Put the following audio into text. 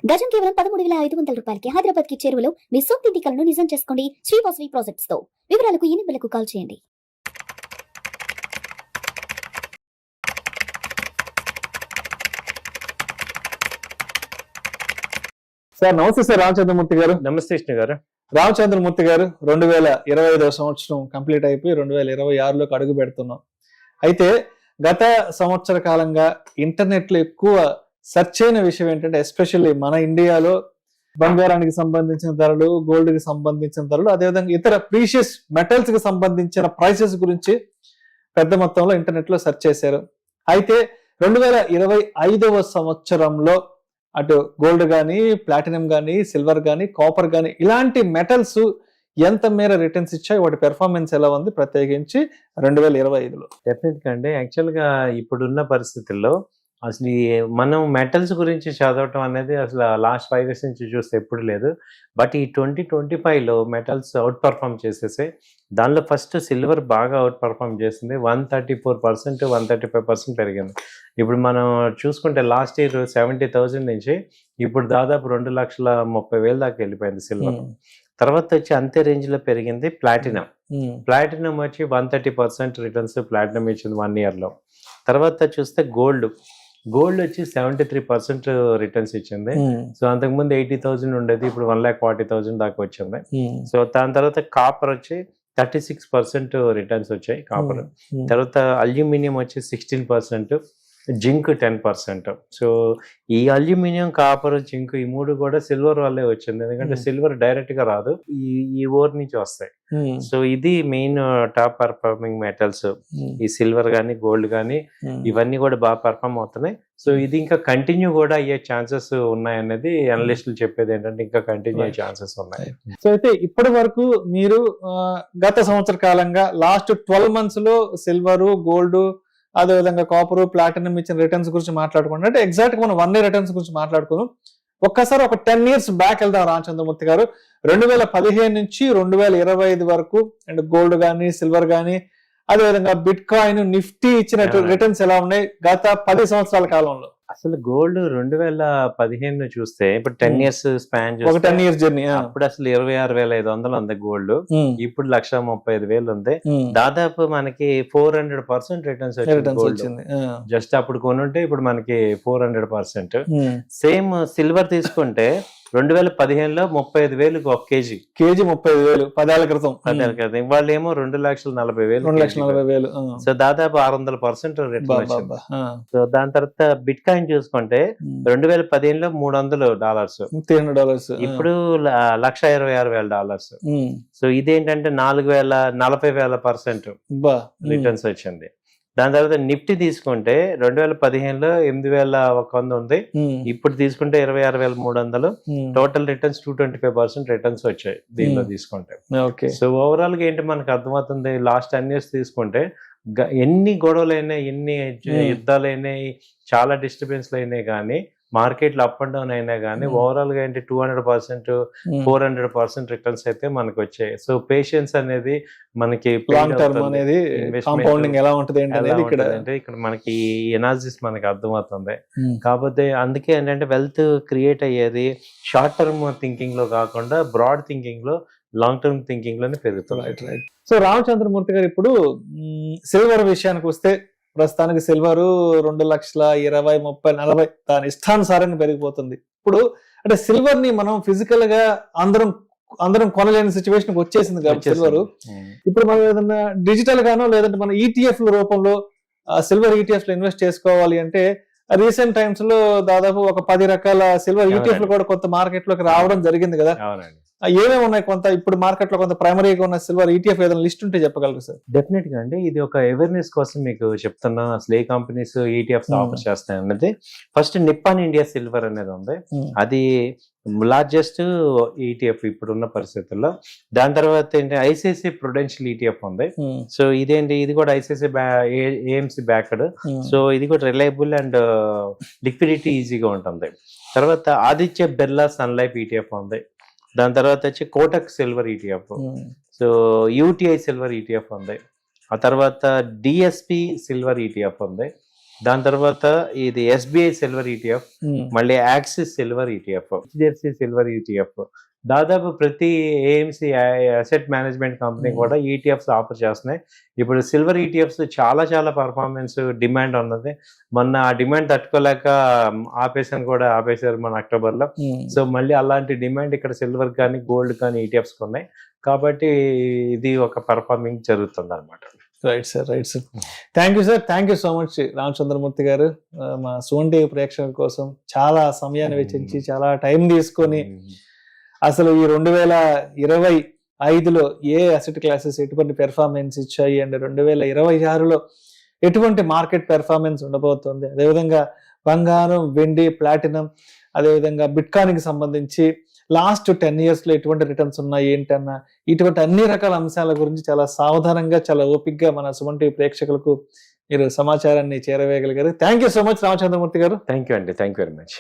గజం కేవలం 13,500 రూపాయలకి హైదరాబాద్ కి చేరువలో మీ సొంతింటి కలను నిజం చేసుకోండి శ్రీవాసవి ప్రాజెక్ట్స్ తో. వివరాలకు ఈ నెంబర్లకు కాల్ చేయండి. సార్ నమస్తే సార్ రామచంద్రమూర్తి గారు. నమస్తే కృష్ణ గారు. రామచంద్రమూర్తి గారు 2025 సంవత్సరం కంప్లీట్ అయిపోయి 2026లోకి అడుగు పెడుతున్నాం. అయితే గత సంవత్సర కాలంగా ఇంటర్నెట్ లో ఎక్కువ సెర్చ్ అయిన విషయం ఏంటంటే ఎస్పెషల్లీ మన ఇండియాలో బంగారానికి సంబంధించిన ధరలు, గోల్డ్ కి సంబంధించిన ధరలు, అదేవిధంగా ఇతర ప్రీషియస్ మెటల్స్ కి సంబంధించిన ప్రైసెస్ గురించి పెద్ద మొత్తంలో ఇంటర్నెట్ లో సెర్చ్ చేశారు. అయితే 2025 సంవత్సరంలో అటు గోల్డ్ కానీ, ప్లాటినం కానీ, సిల్వర్ కానీ, కాపర్ కానీ ఇలాంటి మెటల్స్ ఎంత మేర రిటర్న్స్ ఇచ్చాయి, వాటి పెర్ఫార్మెన్స్ ఎలా ఉంది ప్రత్యేకించి 2025లో? డెఫినెట్ గా అండి. యాక్చువల్ గా ఇప్పుడున్న పరిస్థితుల్లో అసలు మనం మెటల్స్ గురించి చదవటం అనేది అసలు లాస్ట్ 5 years నుంచి చూస్తే ఎప్పుడు లేదు. బట్ ఈ 2025లో మెటల్స్ అవుట్ పర్ఫామ్ చేసేసాయి. దానిలో ఫస్ట్ సిల్వర్ బాగా అవుట్ పర్ఫామ్ చేసింది. 134%, 135% పెరిగింది. ఇప్పుడు మనం చూసుకుంటే లాస్ట్ ఇయర్ 70,000 నుంచి ఇప్పుడు దాదాపు 2,30,000 దాకా వెళ్ళిపోయింది సిల్వర్. తర్వాత వచ్చి అంతే రేంజ్ లో పెరిగింది ప్లాటినం. ప్లాటినం వచ్చి 130% రిటర్న్స్ ప్లాటినం ఇచ్చింది 1 year లో. తర్వాత చూస్తే గోల్డ్ వచ్చి 73% రిటర్న్స్ ఇచ్చింది. సో అంతకుముందు 80,000 ఉండేది, ఇప్పుడు 1,40,000 దాకా వచ్చింది. సో దాని తర్వాత కాపర్ వచ్చి 36% రిటర్న్స్ వచ్చాయి కాపర్. తర్వాత అల్యూమినియం వచ్చి 16%, జింక్ 10%. సో ఈ అల్యూమినియం, కాపర్, జింక్ ఈ మూడు కూడా సిల్వర్ వల్లే వచ్చింది. ఎందుకంటే సిల్వర్ డైరెక్ట్ గా రాదు, ఈ ఓర్ నుంచి వస్తాయి. సో ఇది మెయిన్ టాప్ పర్ఫార్మింగ్ మెటల్స్. ఈ సిల్వర్ గానీ, గోల్డ్ గానీ ఇవన్నీ కూడా బాగా పర్ఫార్మ్ అవుతున్నాయి. సో ఇది ఇంకా కంటిన్యూ కూడా అయ్యే ఛాన్సెస్ ఉన్నాయనేది అనలిస్టులు చెప్పేది ఏంటంటే ఇంకా కంటిన్యూ అయ్యే ఛాన్సెస్ ఉన్నాయి. సో అయితే ఇప్పటి వరకు మీరు గత సంవత్సర కాలంగా లాస్ట్ 12 months లో సిల్వర్, గోల్డ్, అదేవిధంగా కాపర్, ప్లాటినం ఇచ్చిన రిటర్న్స్ గురించి మాట్లాడుకున్నాం. అంటే ఎగ్జాక్ట్ గా మనం 1 year రిటర్న్స్ గురించి మాట్లాడుకుందాం. ఒక్కసారి ఒక 10 years బ్యాక్ వెళ్దాం రామచంద్రమూర్తి గారు. 2015 నుంచి 2025 వరకు అండ్ గోల్డ్ కానీ, సిల్వర్ కానీ, అదేవిధంగా బిట్ కాయిన్, నిఫ్టీ ఇచ్చిన రిటర్న్స్ ఎలా ఉన్నాయి గత 10 సంవత్సరాల కాలంలో? అసలు గోల్డ్ 2015 చూస్తే ఇప్పుడు 10 years స్పాన్ ఒక 10 years జర్నీ. అప్పుడు అసలు 26,500 ఉంది గోల్డ్, ఇప్పుడు 1,35,000 ఉంది. దాదాపు మనకి 400% రిటర్న్స్ వచ్చింది. జస్ట్ అప్పుడు కొనుంటే ఇప్పుడు మనకి 400%. సేమ్ సిల్వర్ తీసుకుంటే 2015లో 35,000 ఒక కేజీ 35,000 10 ఏళ్ల క్రితం. వాళ్ళు ఏమో 2,40,000. సో దాదాపు 600% రిటర్న్ వచ్చింది. సో దాని తర్వాత బిట్ కాయిన్ చూసుకుంటే 2015లో $300, ఇప్పుడు $1,26,000. సో ఇదేంటంటే 40,000% రిటర్న్స్ వచ్చింది. దాని తర్వాత నిఫ్టీ తీసుకుంటే 2015లో 8,100 ఉంది, ఇప్పుడు తీసుకుంటే 26,300. టోటల్ రిటర్న్స్ 225% రిటర్న్స్ వచ్చాయి దీనిలో తీసుకుంటే. సో ఓవరాల్ గా ఏంటి మనకు అర్థమవుతుంది, లాస్ట్ 10 years తీసుకుంటే ఎన్ని గొడవలు అయినాయి, ఎన్ని యుద్ధాలు అయినాయి, చాలా డిస్టర్బెన్స్లు అయినాయి, కానీ మార్కెట్లు అప్ అండ్ డౌన్ అయినా కానీ ఓవరాల్ గా ఏంటి 200%, 400% రిటర్న్స్ అయితే మనకు వచ్చాయి. సో పేషెన్స్ అనేది మనకి లాంగ్ టర్మ్ అనేది కాంపౌండింగ్ ఎలా ఉంటుంది అంటే ఇక్కడ మనకి ఎనాలిసిస్ మనకి అర్థమవుతుంది. కాకపోతే అందుకే ఏంటంటే వెల్త్ క్రియేట్ అయ్యేది షార్ట్ టర్మ్ థింకింగ్ లో కాకుండా బ్రాడ్ థింకింగ్ లో, లాంగ్ టర్మ్ థింకింగ్ లోనే పెరుగుతుంది. సో రామచంద్రమూర్తి గారు, ఇప్పుడు సిల్వర్ విషయానికి వస్తే ప్రస్తుతానికి సిల్వర్ 2,20,000, 30,000, 40,000 దాని ఇష్టానుసారంగా పెరిగిపోతుంది. ఇప్పుడు అంటే సిల్వర్ ని మనం ఫిజికల్ గా అందరం కొనలేని సిచ్యువేషన్ వచ్చేసింది కాబట్టి సిల్వర్ ఇప్పుడు మనం ఏదన్నా డిజిటల్ గానో లేదంటే మన ETF రూపంలో సిల్వర్ ETF లో ఇన్వెస్ట్ చేసుకోవాలి అంటే రీసెంట్ టైమ్స్ లో దాదాపు ఒక 10 రకాల సిల్వర్ ETF లు కూడా కొత్త మార్కెట్ లోకి రావడం జరిగింది కదా. ఏమేమి ఉన్నాయి కొంత ఇప్పుడు మార్కెట్ లో కొంత ప్రైమరీగా ఉన్న సిల్వర్ ETF ఏదైనా లిస్ట్ ఉంటే చెప్పగలరు సార్? డెఫినెట్ గా అండి, ఇది ఒక అవేర్నెస్ కోసం మీకు చెప్తున్నా. అసలు ఏ కంపెనీస్ ETFs ఆఫర్ చేస్తాయి అన్నది. ఫస్ట్ నిప్పాన్ ఇండియా సిల్వర్ అనేది ఉంది, అది లార్జెస్ట్ ETF ఇప్పుడున్న పరిస్థితుల్లో. దాని తర్వాత ఏంటి ICICI ప్రుడెన్షియల్ ETF ఉంది. సో ఇదేంటి, ఇది కూడా ICICI AMC బ్యాక్డ్. సో ఇది కూడా రిలయబుల్ అండ్ లిక్విడిటీ ఈజీగా ఉంటుంది. తర్వాత Aditya Birla sun life ETF ఉంది. దాని తర్వాత వచ్చి Kotak silver ETF, so UTI silver ETF ఉంది. ఆ తర్వాత DSP సిల్వర్ ETF ఉంది. దాని తర్వాత ఇది ఎస్బీఐ సిల్వర్ ఈటీఎఫ్, మళ్ళీ axis silver ETF, HDFC silver ETF. దాదాపు ప్రతి ఏఎంసీ అసెట్ మేనేజ్మెంట్ కంపెనీ కూడా ఈటీఎఫ్స్ ఆఫర్ చేస్తున్నాయి. ఇప్పుడు సిల్వర్ ఈటీఎఫ్స్ చాలా చాలా పర్ఫార్మెన్స్ డిమాండ్ ఉన్నది. మొన్న ఆ డిమాండ్ తట్టుకోలేక ఆపేశారు మన అక్టోబర్లో. సో మళ్ళీ అలాంటి డిమాండ్ ఇక్కడ సిల్వర్ కానీ గోల్డ్ కానీ ఈటీఎఫ్స్ ఉన్నాయి. కాబట్టి ఇది ఒక పర్ఫార్మింగ్ జరుగుతుంది అనమాట. Right sir, right sir. Thank you sir, thank you so much Ramachandramurthy గారు. మా సుమన్ టీవీ ప్రేక్షకుల కోసం చాలా సమయాన్ని వెచ్చించి చాలా టైం తీసుకొని అసలు ఈ 2025లో ఏ అసెట్ క్లాసెస్ ఎటువంటి పెర్ఫార్మెన్స్ ఇచ్చాయి అండ్ 2026లో ఎటువంటి మార్కెట్ పెర్ఫార్మెన్స్ ఉండబోతుంది, అదేవిధంగా బంగారం, వెండి, ప్లాటినం, అదేవిధంగా బిట్కాయిన్కి సంబంధించి లాస్ట్ 10 yearsలో ఎటువంటి రిటర్న్స్ ఉన్నాయి ఏంటన్న ఇటువంటి అన్ని రకాల అంశాల గురించి చాలా సావధానంగా చాలా ఓపిక్గా మన సుమన్ టీవీ ప్రేక్షకులకు మీరు సమాచారాన్ని చేరవేయగలిగారు. Thank you so much Ramachandramurthy గారు. థ్యాంక్ యూ అండి, థ్యాంక్ యూ వెరీ మచ్.